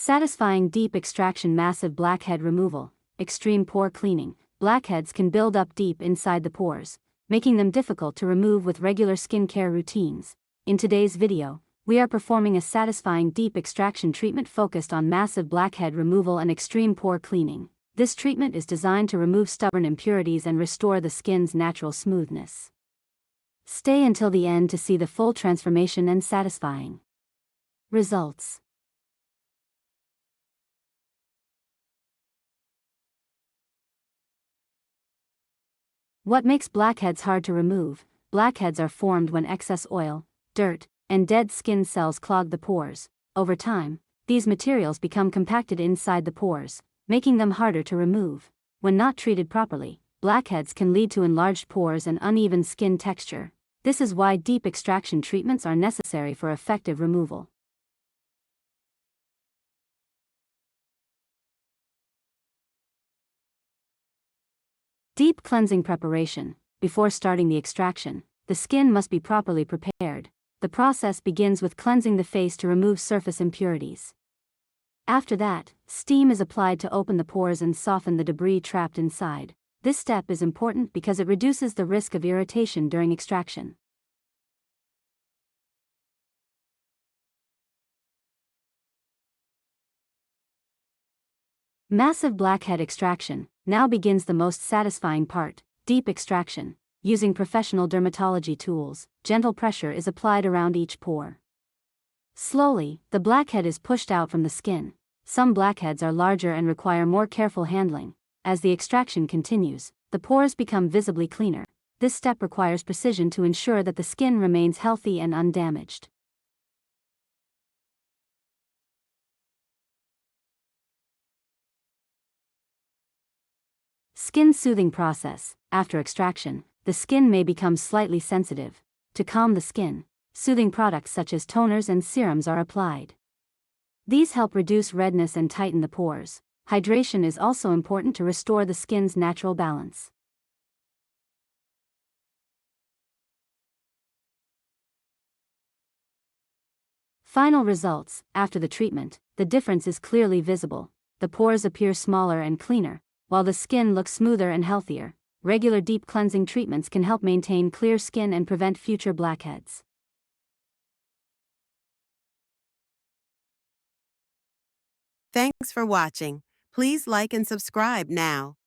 Satisfying deep extraction, massive blackhead removal, extreme pore cleaning. Blackheads can build up deep inside the pores, making them difficult to remove with regular skincare routines. In today's video, we are performing a satisfying deep extraction treatment focused on massive blackhead removal and extreme pore cleaning. This treatment is designed to remove stubborn impurities and restore the skin's natural smoothness. Stay until the end to see the full transformation and satisfying results. What makes blackheads hard to remove? Blackheads are formed when excess oil, dirt, and dead skin cells clog the pores. Over time, these materials become compacted inside the pores, making them harder to remove. When not treated properly, blackheads can lead to enlarged pores and uneven skin texture. This is why deep extraction treatments are necessary for effective removal. Deep cleansing preparation. Before starting the extraction, the skin must be properly prepared. The process begins with cleansing the face to remove surface impurities. After that, steam is applied to open the pores and soften the debris trapped inside. This step is important because it reduces the risk of irritation during extraction. Massive blackhead extraction. Now begins the most satisfying part, deep extraction. Using professional dermatology tools, gentle pressure is applied around each pore. Slowly, the blackhead is pushed out from the skin. Some blackheads are larger and require more careful handling. As the extraction continues, the pores become visibly cleaner. This step requires precision to ensure that the skin remains healthy and undamaged. Skin soothing process. After extraction, the skin may become slightly sensitive. To calm the skin, soothing products such as toners and serums are applied. These help reduce redness and tighten the pores. Hydration is also important to restore the skin's natural balance. Final results. After the treatment, the difference is clearly visible. The pores appear smaller and cleaner, while the skin looks smoother and healthier. Regular deep cleansing treatments can help maintain clear skin and prevent future blackheads. Thanks for watching. Please like and subscribe now.